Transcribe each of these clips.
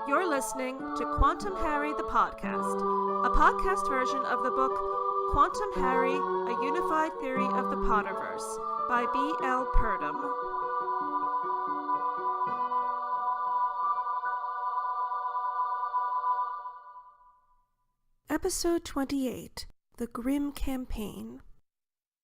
You're listening to Quantum Harry the Podcast, a podcast version of the book Quantum Harry, A Unified Theory of the Potterverse by B.L. Purdom. Episode 28, The Grimm Campaign.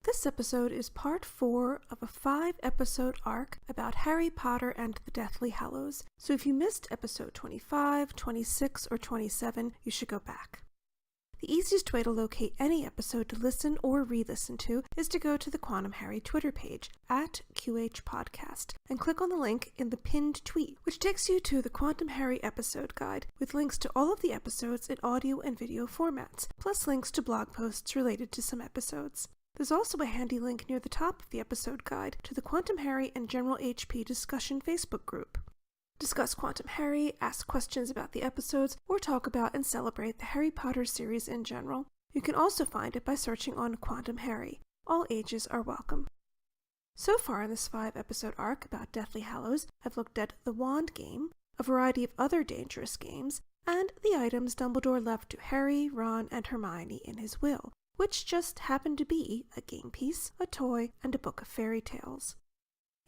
This episode is part 4 of a 5-episode arc about Harry Potter and the Deathly Hallows, so if you missed episode 25, 26, or 27, you should go back. The easiest way to locate any episode to listen or re-listen to is to go to the Quantum Harry Twitter page, at QHPodcast, and click on the link in the pinned tweet, which takes you to the Quantum Harry episode guide, with links to all of the episodes in audio and video formats, plus links to blog posts related to some episodes. There's also a handy link near the top of the episode guide to the Quantum Harry and General HP discussion Facebook group. Discuss Quantum Harry, ask questions about the episodes, or talk about and celebrate the Harry Potter series in general. You can also find it by searching on Quantum Harry. All ages are welcome. So far in this 5-episode arc about Deathly Hallows, I've looked at the Wand Game, a variety of other dangerous games, and the items Dumbledore left to Harry, Ron, and Hermione in his will, which just happened to be a game piece, a toy, and a book of fairy tales.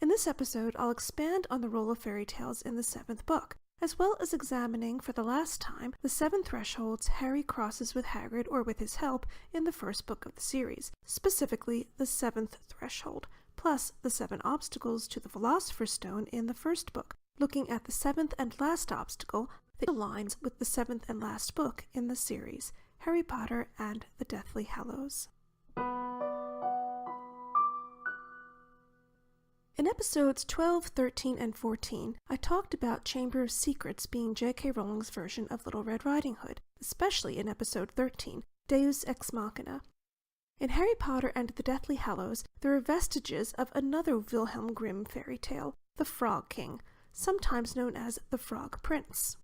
In this episode, I'll expand on the role of fairy tales in the 7th book, as well as examining for the last time the 7 thresholds Harry crosses with Hagrid or with his help in the first book of the series, specifically the 7th threshold, plus the 7 obstacles to the Philosopher's Stone in the first book, looking at the 7th and last obstacle that aligns with the 7th and last book in the series, Harry Potter and the Deathly Hallows. In episodes 12, 13, and 14, I talked about Chamber of Secrets being J.K. Rowling's version of Little Red Riding Hood, especially in episode 13, Deus Ex Machina. In Harry Potter and the Deathly Hallows, there are vestiges of another Wilhelm Grimm fairy tale, the Frog King, sometimes known as the Frog Prince.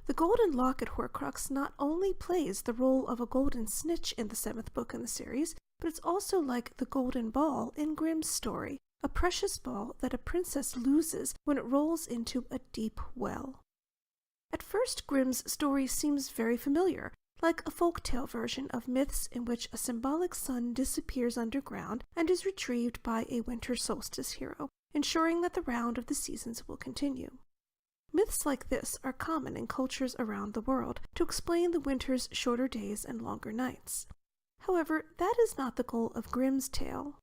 The Golden Locket Horcrux not only plays the role of a golden snitch in the 7th book in the series, but it's also like the Golden Ball in Grimm's story, a precious ball that a princess loses when it rolls into a deep well. At first, Grimm's story seems very familiar, like a folktale version of myths in which a symbolic sun disappears underground and is retrieved by a winter solstice hero, ensuring that the round of the seasons will continue. Myths like this are common in cultures around the world to explain the winter's shorter days and longer nights. However, that is not the goal of Grimm's tale.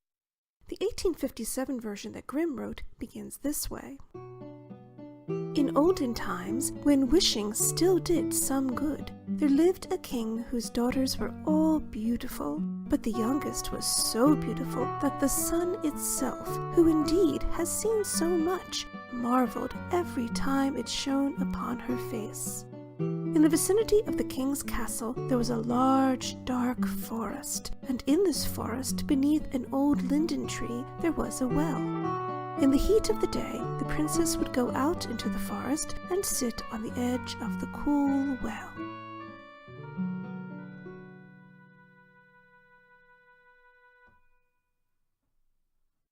The 1857 version that Grimm wrote begins this way. In olden times, when wishing still did some good, there lived a king whose daughters were all beautiful, but the youngest was so beautiful that the sun itself, who indeed has seen so much, marveled every time it shone upon her face. In the vicinity of the king's castle there was a large, dark forest, and in this forest, beneath an old linden tree, there was a well. In the heat of the day, the princess would go out into the forest and sit on the edge of the cool well.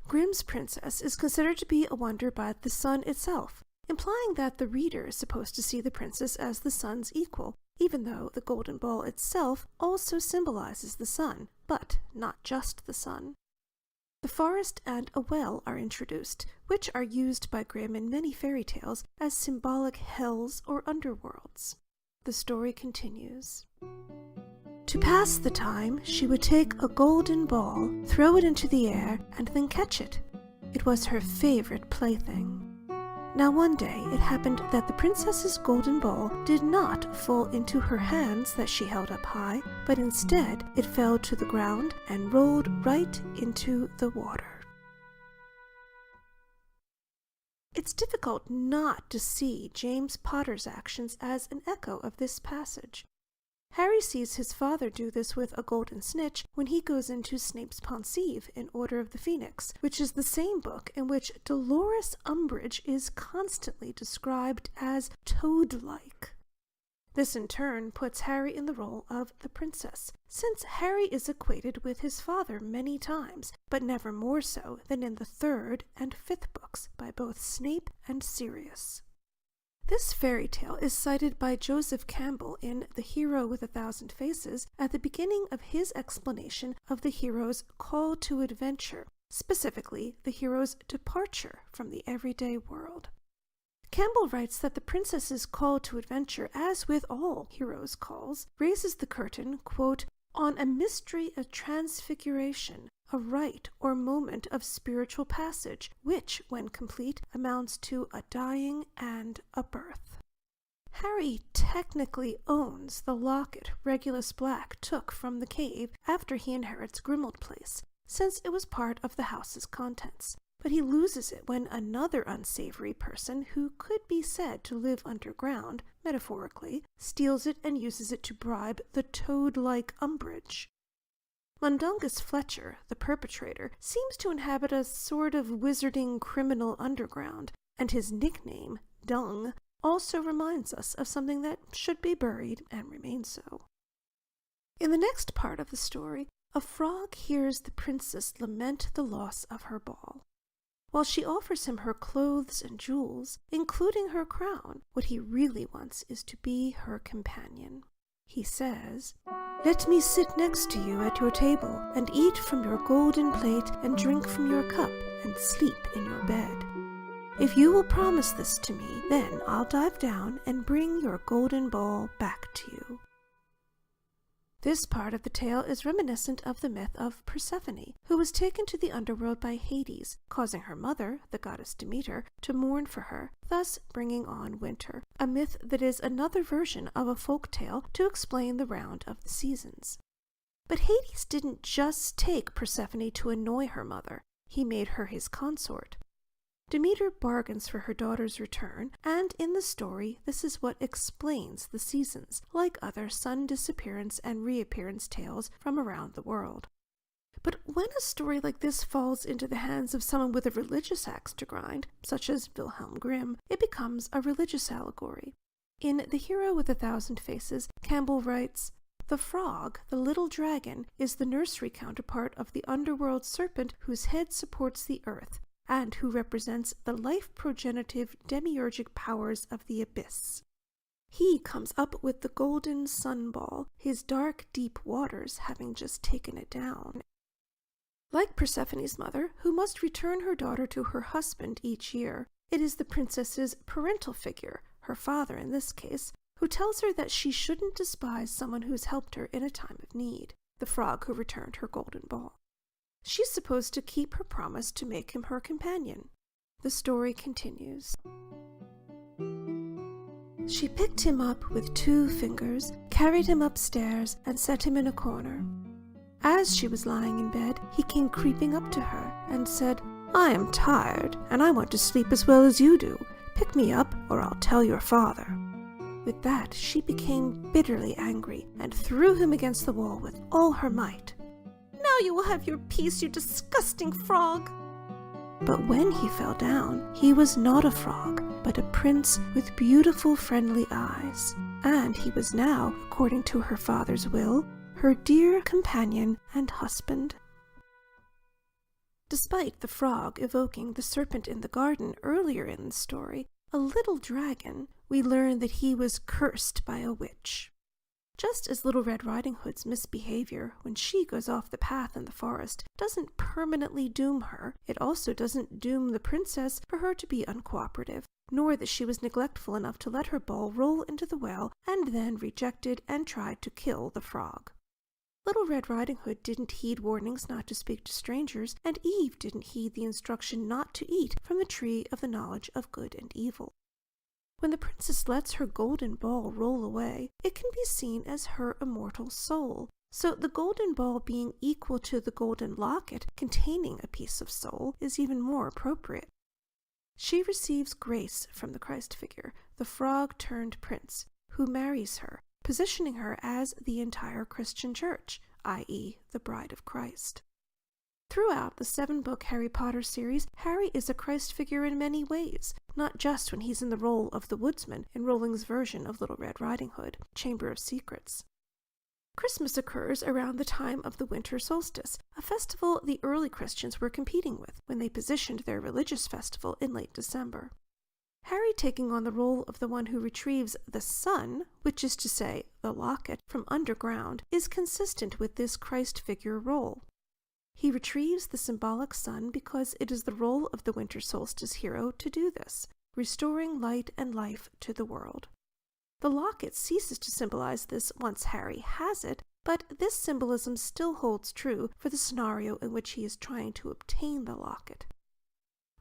Grimm's princess is considered to be a wonder by the sun itself, implying that the reader is supposed to see the princess as the sun's equal, even though the golden ball itself also symbolizes the sun, but not just the sun. The forest and a well are introduced, which are used by Grimm in many fairy tales as symbolic hells or underworlds. The story continues. To pass the time, she would take a golden ball, throw it into the air, and then catch it. It was her favorite plaything. Now one day it happened that the princess's golden ball did not fall into her hands that she held up high, but instead it fell to the ground and rolled right into the water. It's difficult not to see James Potter's actions as an echo of this passage. Harry sees his father do this with a golden snitch when he goes into Snape's Pensieve in Order of the Phoenix, which is the same book in which Dolores Umbridge is constantly described as toad-like. This in turn puts Harry in the role of the princess, since Harry is equated with his father many times, but never more so than in the 3rd and 5th books by both Snape and Sirius. This fairy tale is cited by Joseph Campbell in The Hero with 1,000 Faces at the beginning of his explanation of the hero's call to adventure, specifically the hero's departure from the everyday world. Campbell writes that the princess's call to adventure, as with all heroes' calls, raises the curtain, quote, on a mystery of transfiguration, a rite or moment of spiritual passage, which, when complete, amounts to a dying and a birth. Harry technically owns the locket Regulus Black took from the cave after he inherits Grimmauld Place, since it was part of the house's contents. But he loses it when another unsavory person, who could be said to live underground, metaphorically, steals it and uses it to bribe the toad-like Umbridge. Mundungus Fletcher, the perpetrator, seems to inhabit a sort of wizarding criminal underground, and his nickname, Dung, also reminds us of something that should be buried and remain so. In the next part of the story, a frog hears the princess lament the loss of her ball. While she offers him her clothes and jewels, including her crown, what he really wants is to be her companion. He says, "Let me sit next to you at your table, and eat from your golden plate, and drink from your cup, and sleep in your bed. If you will promise this to me, then I'll dive down and bring your golden ball back to you." This part of the tale is reminiscent of the myth of Persephone, who was taken to the underworld by Hades, causing her mother, the goddess Demeter, to mourn for her, thus bringing on winter, a myth that is another version of a folk tale to explain the round of the seasons. But Hades didn't just take Persephone to annoy her mother, he made her his consort. Demeter bargains for her daughter's return, and in the story this is what explains the seasons, like other sun disappearance and reappearance tales from around the world. But when a story like this falls into the hands of someone with a religious axe to grind, such as Wilhelm Grimm, it becomes a religious allegory. In The Hero with 1,000 Faces, Campbell writes, "The frog, the little dragon, is the nursery counterpart of the underworld serpent whose head supports the earth, and who represents the life-progenitive demiurgic powers of the abyss. He comes up with the golden sunball, his dark, deep waters having just taken it down." Like Persephone's mother, who must return her daughter to her husband each year, it is the princess's parental figure, her father in this case, who tells her that she shouldn't despise someone who's helped her in a time of need, the frog who returned her golden ball. She's supposed to keep her promise to make him her companion. The story continues. "She picked him up with 2 fingers, carried him upstairs, and set him in a corner. As she was lying in bed, he came creeping up to her and said, 'I am tired, and I want to sleep as well as you do. Pick me up, or I'll tell your father.' With that, she became bitterly angry and threw him against the wall with all her might. 'Now you will have your peace, you disgusting frog!' But when he fell down, he was not a frog, but a prince with beautiful, friendly eyes, and he was now, according to her father's will, her dear companion and husband." Despite the frog evoking the serpent in the garden earlier in the story, a little dragon, we learn that he was cursed by a witch. Just as Little Red Riding Hood's misbehavior when she goes off the path in the forest doesn't permanently doom her, it also doesn't doom the princess for her to be uncooperative, nor that she was neglectful enough to let her ball roll into the well and then rejected and tried to kill the frog. Little Red Riding Hood didn't heed warnings not to speak to strangers, and Eve didn't heed the instruction not to eat from the tree of the knowledge of good and evil. When the princess lets her golden ball roll away, it can be seen as her immortal soul. So the golden ball being equal to the golden locket containing a piece of soul is even more appropriate. She receives grace from the Christ figure, the frog-turned-prince, who marries her, positioning her as the entire Christian church, i.e., the bride of Christ. Throughout the 7-book Harry Potter series, Harry is a Christ figure in many ways, not just when he's in the role of the woodsman in Rowling's version of Little Red Riding Hood, Chamber of Secrets. Christmas occurs around the time of the winter solstice, a festival the early Christians were competing with when they positioned their religious festival in late December. Harry taking on the role of the one who retrieves the sun, which is to say, the locket, from underground, is consistent with this Christ figure role. He retrieves the symbolic sun because it is the role of the winter solstice hero to do this, restoring light and life to the world. The locket ceases to symbolize this once Harry has it, but this symbolism still holds true for the scenario in which he is trying to obtain the locket.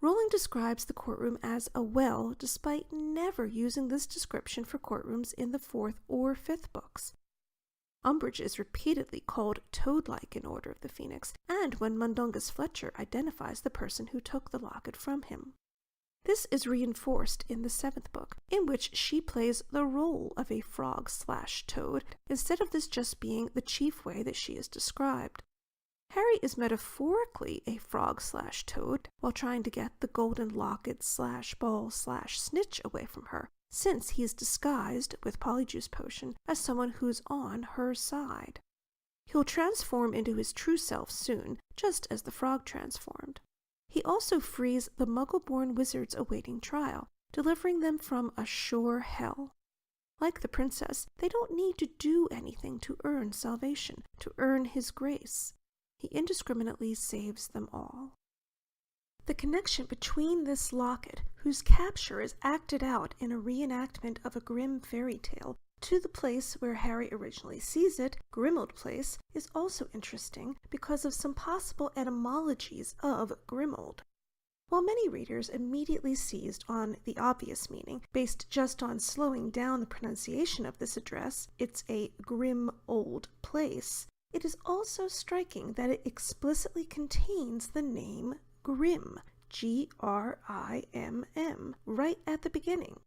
Rowling describes the courtroom as a well, despite never using this description for courtrooms in the 4th or 5th books. Umbridge is repeatedly called toad-like in Order of the Phoenix, and when Mundungus Fletcher identifies the person who took the locket from him. This is reinforced in the 7th book, in which she plays the role of a frog/toad, instead of this just being the chief way that she is described. Harry is metaphorically a frog/toad while trying to get the golden locket/ball/snitch away from her, since he is disguised with Polyjuice Potion as someone who's on her side. He'll transform into his true self soon, just as the frog transformed. He also frees the Muggle-born wizards awaiting trial, delivering them from a sure hell. Like the princess, they don't need to do anything to earn salvation, to earn his grace. He indiscriminately saves them all. The connection between this locket, whose capture is acted out in a reenactment of a Grimm fairy tale, to the place where Harry originally sees it, Grimmauld Place, is also interesting because of some possible etymologies of Grimmauld. While many readers immediately seized on the obvious meaning, based just on slowing down the pronunciation of this address, it's a grim old place, it is also striking that it explicitly contains the name Grimm, Grimm, right at the beginning.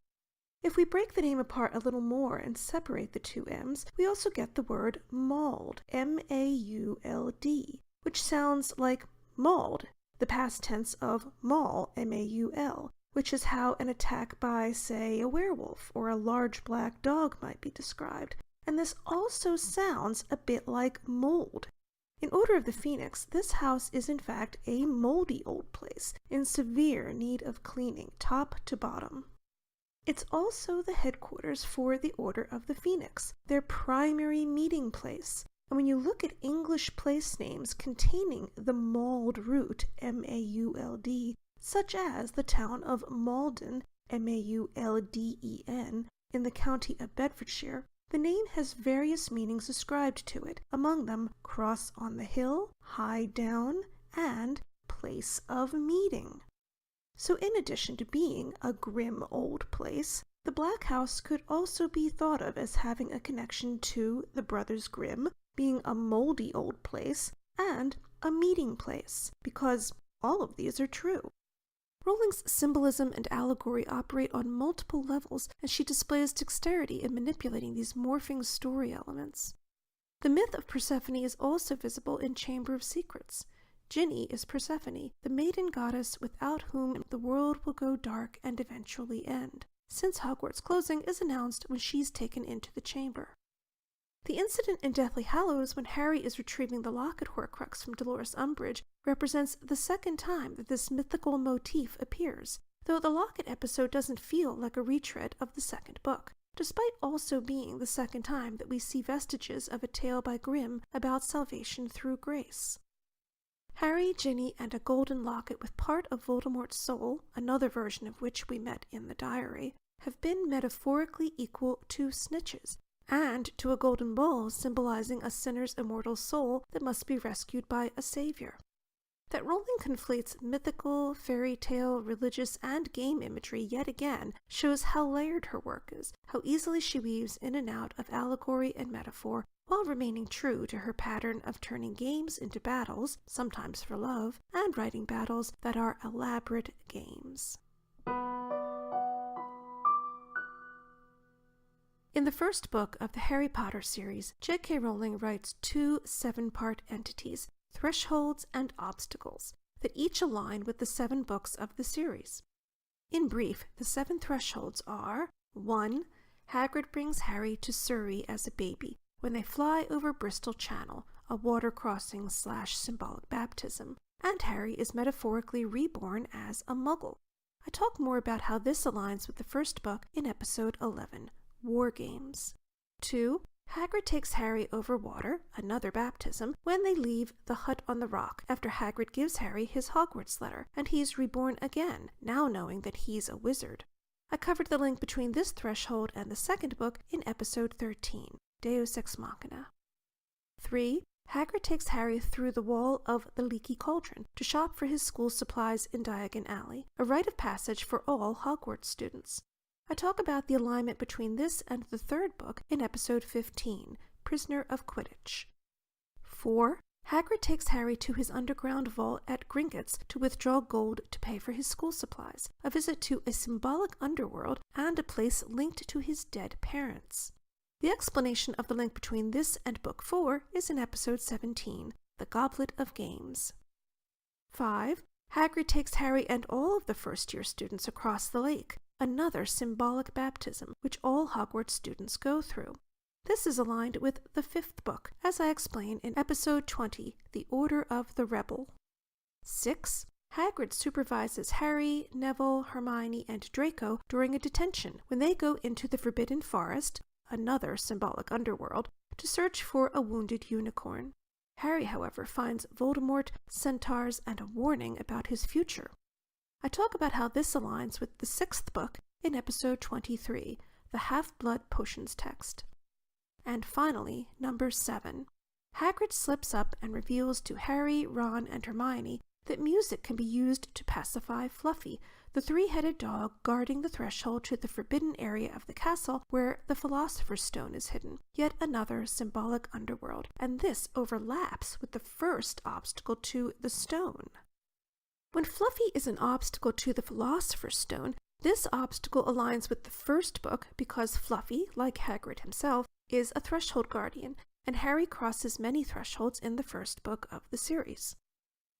If we break the name apart a little more and separate the two M's, we also get the word mauled, M-A-U-L-D, which sounds like mauled, the past tense of maul, M-A-U-L, which is how an attack by, say, a werewolf or a large black dog might be described. And this also sounds a bit like mold. In Order of the Phoenix, this house is in fact a moldy old place, in severe need of cleaning, top to bottom. It's also the headquarters for the Order of the Phoenix, their primary meeting place. And when you look at English place names containing the mauled root, M-A-U-L-D, such as the town of Malden, M-A-U-L-D-E-N, in the county of Bedfordshire, the name has various meanings ascribed to it, among them cross on the hill, high down, and place of meeting. So in addition to being a grim old place, the Black House could also be thought of as having a connection to the Brothers Grimm, being a moldy old place, and a meeting place, because all of these are true. Rowling's symbolism and allegory operate on multiple levels as she displays dexterity in manipulating these morphing story elements. The myth of Persephone is also visible in Chamber of Secrets. Ginny is Persephone, the maiden goddess without whom the world will go dark and eventually end, since Hogwarts' closing is announced when she's taken into the chamber. The incident in Deathly Hallows when Harry is retrieving the locket Horcrux from Dolores Umbridge represents the second time that this mythical motif appears, though the locket episode doesn't feel like a retread of the second book, despite also being the second time that we see vestiges of a tale by Grimm about salvation through grace. Harry, Ginny, and a golden locket with part of Voldemort's soul, another version of which we met in the diary, have been metaphorically equal to snitches, and to a golden ball symbolizing a sinner's immortal soul that must be rescued by a savior. That Rowling conflates mythical, fairy tale, religious, and game imagery yet again shows how layered her work is, how easily she weaves in and out of allegory and metaphor, while remaining true to her pattern of turning games into battles, sometimes for love, and writing battles that are elaborate games. In the first book of the Harry Potter series, J.K. Rowling writes two 7-part entities, thresholds, and obstacles that each align with the 7 books of the series. In brief, the 7 thresholds are: 1. Hagrid brings Harry to Surrey as a baby when they fly over Bristol Channel, a water crossing / symbolic baptism, and Harry is metaphorically reborn as a Muggle. I talk more about how this aligns with the first book in episode 11, War Games. 2. Hagrid takes Harry over water, another baptism, when they leave the hut on the rock after Hagrid gives Harry his Hogwarts letter, and he's reborn again, now knowing that he's a wizard. I covered the link between this threshold and the second book in episode 13, Deus Ex Machina. 3. Hagrid takes Harry through the wall of the Leaky Cauldron to shop for his school supplies in Diagon Alley, a rite of passage for all Hogwarts students. I talk about the alignment between this and the third book in episode 15, Prisoner of Quidditch. 4. Hagrid takes Harry to his underground vault at Gringotts to withdraw gold to pay for his school supplies, a visit to a symbolic underworld, and a place linked to his dead parents. The explanation of the link between this and Book 4 is in episode 17, The Goblet of Games. 5. Hagrid takes Harry and all of the first-year students across the lake, another symbolic baptism which all Hogwarts students go through. This is aligned with the 5th book, as I explain in episode 20, The Order of the Rebel. 6. Hagrid supervises Harry, Neville, Hermione, and Draco during a detention when they go into the Forbidden Forest, another symbolic underworld, to search for a wounded unicorn. Harry, however, finds Voldemort, centaurs, and a warning about his future. I talk about how this aligns with the 6th book in episode 23, the Half-Blood Potions text. And finally, number 7. Hagrid slips up and reveals to Harry, Ron, and Hermione that music can be used to pacify Fluffy, the 3-headed dog guarding the threshold to the forbidden area of the castle where the Philosopher's Stone is hidden, yet another symbolic underworld, and this overlaps with the first obstacle to the stone. When Fluffy is an obstacle to the Philosopher's Stone, this obstacle aligns with the first book because Fluffy, like Hagrid himself, is a threshold guardian, and Harry crosses many thresholds in the first book of the series.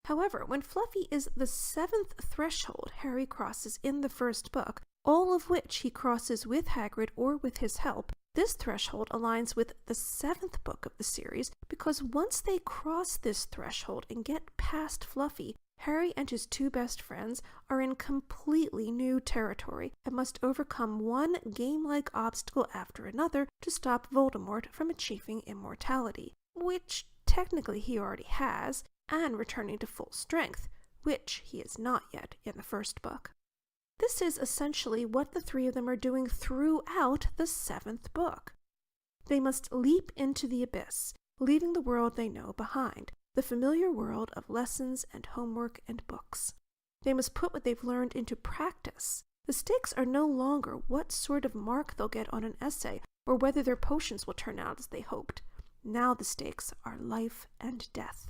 However, when Fluffy is the 7th threshold Harry crosses in the first book, all of which he crosses with Hagrid or with his help, this threshold aligns with the 7th book of the series because once they cross this threshold and get past Fluffy, Harry and his 2 best friends are in completely new territory and must overcome one game-like obstacle after another to stop Voldemort from achieving immortality, which technically he already has, and returning to full strength, which he is not yet in the first book. This is essentially what the 3 of them are doing throughout the 7th book. They must leap into the abyss, leaving the world they know behind, the familiar world of lessons and homework and books. They must put what they've learned into practice. The stakes are no longer what sort of mark they'll get on an essay or whether their potions will turn out as they hoped. Now the stakes are life and death.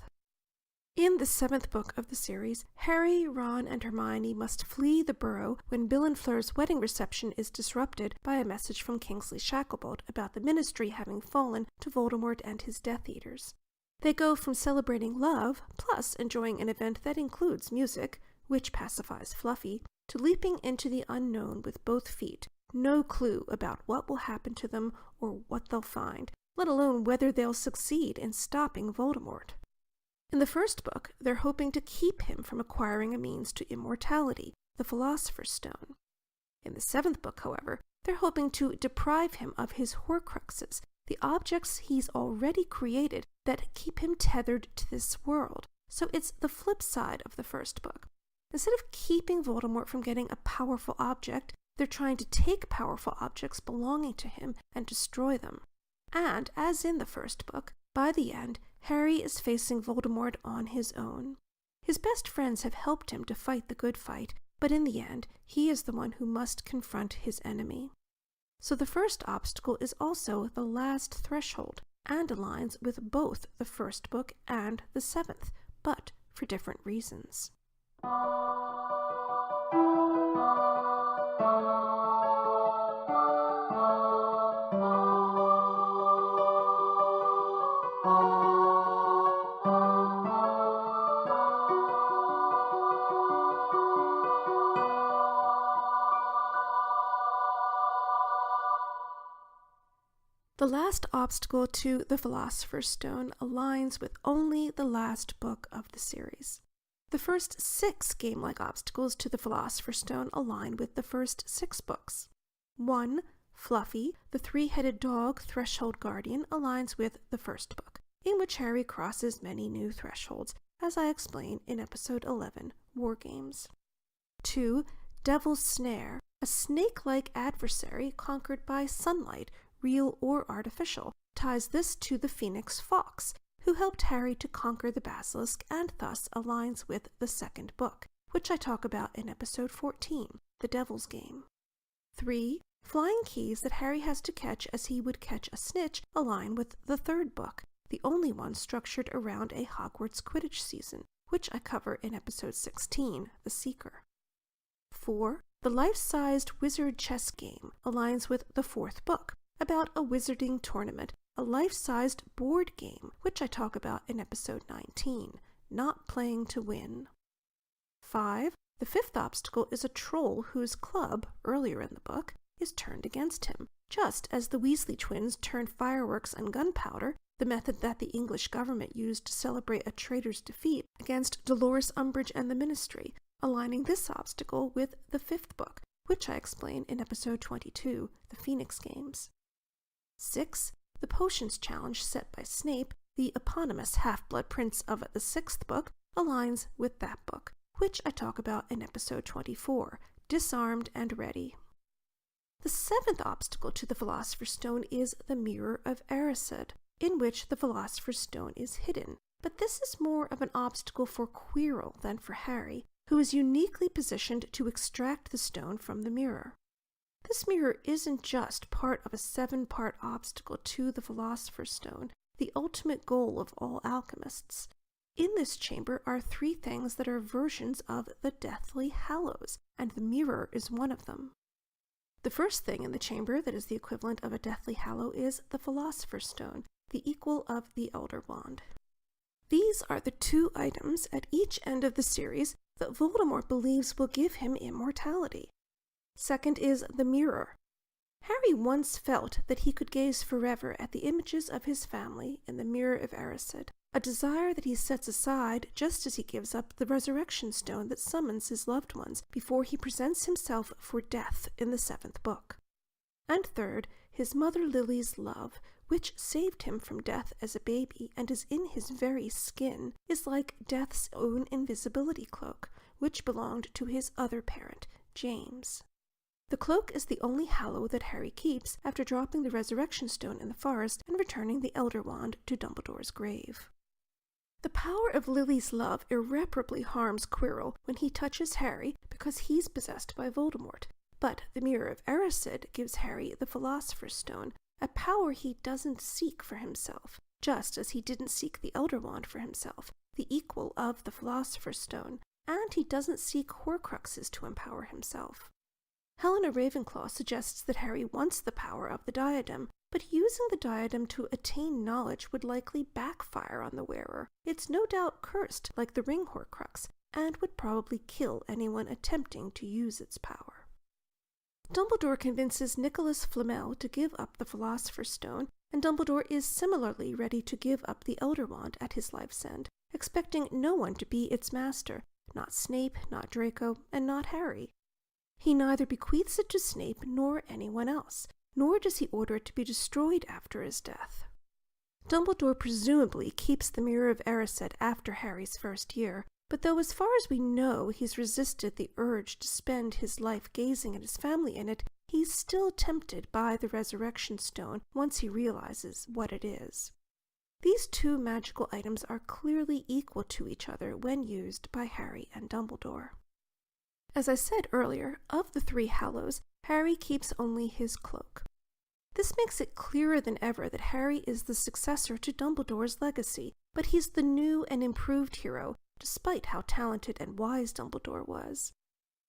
In the 7th book of the series, Harry, Ron, and Hermione must flee the burrow when Bill and Fleur's wedding reception is disrupted by a message from Kingsley Shacklebolt about the Ministry having fallen to Voldemort and his Death Eaters. They go from celebrating love, plus enjoying an event that includes music, which pacifies Fluffy, to leaping into the unknown with both feet, no clue about what will happen to them or what they'll find, let alone whether they'll succeed in stopping Voldemort. In the first book, they're hoping to keep him from acquiring a means to immortality, the Philosopher's Stone. In the 7th book, however, they're hoping to deprive him of his Horcruxes, the objects he's already created that keep him tethered to this world. So it's the flip side of the first book. Instead of keeping Voldemort from getting a powerful object, they're trying to take powerful objects belonging to him and destroy them. And, as in the first book, by the end, Harry is facing Voldemort on his own. His best friends have helped him to fight the good fight, but in the end, he is the one who must confront his enemy. So the first obstacle is also the last threshold, and aligns with both the first book and the 7th, but for different reasons. The last obstacle to the Philosopher's Stone aligns with only the last book of the series. The first 6 game-like obstacles to the Philosopher's Stone align with the first 6 books. 1. Fluffy, the 3-headed dog threshold guardian, aligns with the first book, in which Harry crosses many new thresholds, as I explain in episode 11, War Games. 2. Devil's Snare, a snake-like adversary conquered by sunlight, real or artificial, ties this to the Phoenix Fox, who helped Harry to conquer the basilisk and thus aligns with the second book, which I talk about in episode 14, The Devil's Game. 3. Flying keys that Harry has to catch as he would catch a snitch align with the third book, the only one structured around a Hogwarts Quidditch season, which I cover in episode 16, The Seeker. 4. The life-sized wizard chess game aligns with the fourth book, about a wizarding tournament, a life-sized board game, which I talk about in episode 19, Not Playing to Win. 5. The fifth obstacle is a troll whose club, earlier in the book, is turned against him, just as the Weasley twins turned fireworks and gunpowder, the method that the English government used to celebrate a traitor's defeat, against Dolores Umbridge and the Ministry, aligning this obstacle with the fifth book, which I explain in episode 22, The Phoenix Games. 6. The Potions Challenge set by Snape, the eponymous Half-Blood Prince of the sixth book, aligns with that book, which I talk about in episode 24, Disarmed and Ready. The seventh obstacle to the Philosopher's Stone is the Mirror of Erised, in which the Philosopher's Stone is hidden, but this is more of an obstacle for Quirrell than for Harry, who is uniquely positioned to extract the stone from the mirror. This mirror isn't just part of a 7-part obstacle to the Philosopher's Stone, the ultimate goal of all alchemists. In this chamber are 3 things that are versions of the Deathly Hallows, and the mirror is one of them. The first thing in the chamber that is the equivalent of a Deathly Hallow is the Philosopher's Stone, the equal of the Elder Wand. These are the 2 items at each end of the series that Voldemort believes will give him immortality. Second is the mirror. Harry once felt that he could gaze forever at the images of his family in the Mirror of Erised, a desire that he sets aside just as he gives up the resurrection stone that summons his loved ones before he presents himself for death in the 7th book. And third, his mother Lily's love, which saved him from death as a baby and is in his very skin, is like death's own invisibility cloak, which belonged to his other parent, James. The cloak is the only hallow that Harry keeps after dropping the resurrection stone in the forest and returning the Elder Wand to Dumbledore's grave. The power of Lily's love irreparably harms Quirrell when he touches Harry because he's possessed by Voldemort, but the Mirror of Erised gives Harry the Philosopher's Stone, a power he doesn't seek for himself, just as he didn't seek the Elder Wand for himself, the equal of the Philosopher's Stone, and he doesn't seek Horcruxes to empower himself. Helena Ravenclaw suggests that Harry wants the power of the diadem, but using the diadem to attain knowledge would likely backfire on the wearer. It's no doubt cursed like the ring Horcrux, and would probably kill anyone attempting to use its power. Dumbledore convinces Nicholas Flamel to give up the Philosopher's Stone, and Dumbledore is similarly ready to give up the Elder Wand at his life's end, expecting no one to be its master, not Snape, not Draco, and not Harry. He neither bequeaths it to Snape nor anyone else, nor does he order it to be destroyed after his death. Dumbledore presumably keeps the Mirror of Erised after Harry's first year, but though as far as we know he's resisted the urge to spend his life gazing at his family in it, he's still tempted by the Resurrection Stone once he realizes what it is. These 2 magical items are clearly equal to each other when used by Harry and Dumbledore. As I said earlier, of the 3 Hallows, Harry keeps only his cloak. This makes it clearer than ever that Harry is the successor to Dumbledore's legacy, but he's the new and improved hero, despite how talented and wise Dumbledore was.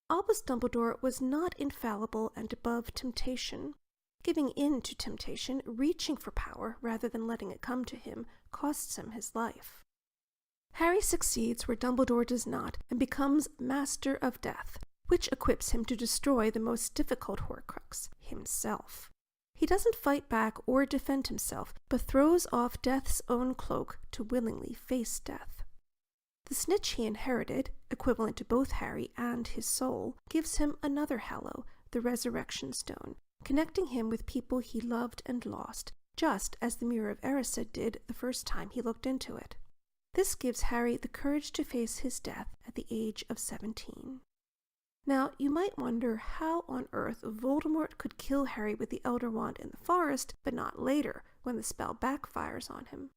Albus Dumbledore was not infallible and above temptation. Giving in to temptation, reaching for power rather than letting it come to him, costs him his life. Harry succeeds where Dumbledore does not and becomes Master of Death, which equips him to destroy the most difficult Horcrux, himself. He doesn't fight back or defend himself, but throws off death's own cloak to willingly face death. The snitch he inherited, equivalent to both Harry and his soul, gives him another hallow, the Resurrection Stone, connecting him with people he loved and lost, just as the Mirror of Erised did the first time he looked into it. This gives Harry the courage to face his death at the age of 17. Now, you might wonder how on earth Voldemort could kill Harry with the Elder Wand in the forest, but not later, when the spell backfires on him.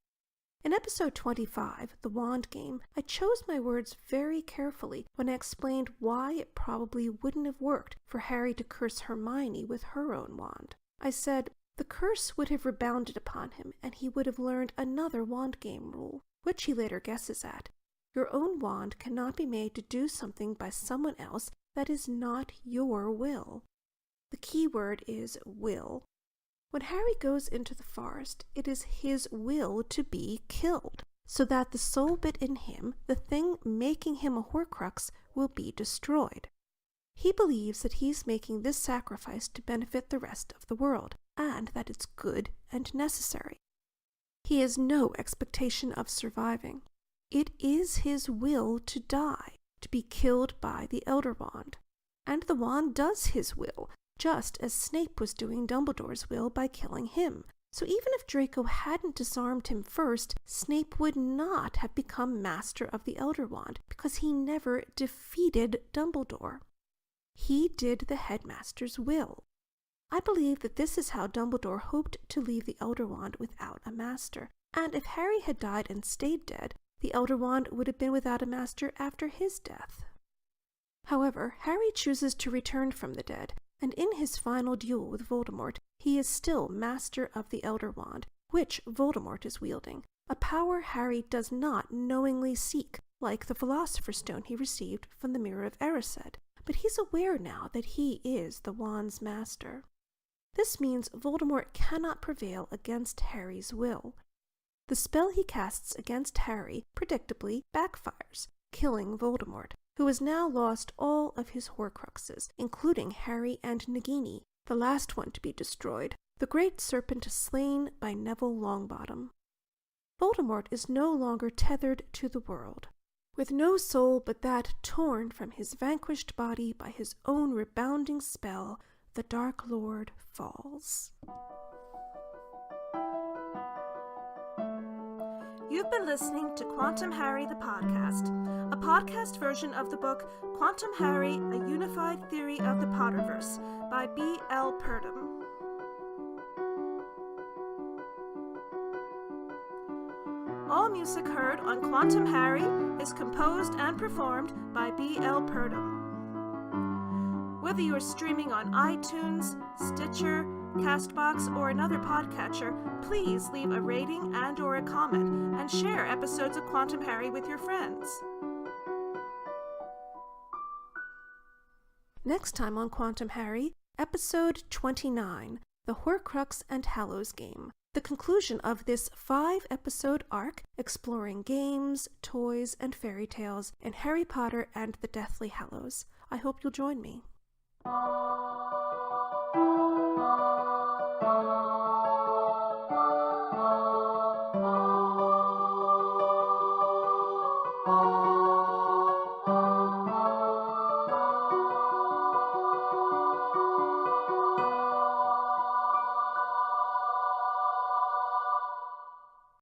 In episode 25, The Wand Game, I chose my words very carefully when I explained why it probably wouldn't have worked for Harry to curse Hermione with her own wand. I said, the curse would have rebounded upon him, and he would have learned another wand game rule, which he later guesses at. Your own wand cannot be made to do something by someone else that is not your will. The key word is will. When Harry goes into the forest, it is his will to be killed, so that the soul bit in him, the thing making him a Horcrux, will be destroyed. He believes that he's making this sacrifice to benefit the rest of the world, and that it's good and necessary. He has no expectation of surviving. It is his will to die, to be killed by the Elder Wand. And the wand does his will, just as Snape was doing Dumbledore's will by killing him. So even if Draco hadn't disarmed him first, Snape would not have become master of the Elder Wand, because he never defeated Dumbledore. He did the headmaster's will. I believe that this is how Dumbledore hoped to leave the Elder Wand without a master, and if Harry had died and stayed dead, the Elder Wand would have been without a master after his death. However, Harry chooses to return from the dead, and in his final duel with Voldemort, he is still master of the Elder Wand, which Voldemort is wielding, a power Harry does not knowingly seek, like the Philosopher's Stone he received from the Mirror of Erised, but he's aware now that he is the wand's master. This means Voldemort cannot prevail against Harry's will. The spell he casts against Harry, predictably, backfires, killing Voldemort, who has now lost all of his Horcruxes, including Harry and Nagini, the last one to be destroyed, the great serpent slain by Neville Longbottom. Voldemort is no longer tethered to the world. With no soul but that torn from his vanquished body by his own rebounding spell, the Dark Lord falls. You've been listening to Quantum Harry the Podcast, a podcast version of the book Quantum Harry, A Unified Theory of the Potterverse by B. L. Purdom. All music heard on Quantum Harry is composed and performed by B. L. Purdom. Whether you're streaming on iTunes, Stitcher, CastBox, or another podcatcher, please leave a rating and/or a comment and share episodes of Quantum Harry with your friends. Next time on Quantum Harry, episode 29, The Horcrux and Hallows Game, the conclusion of this 5-episode arc exploring games, toys, and fairy tales in Harry Potter and the Deathly Hallows. I hope you'll join me. Oh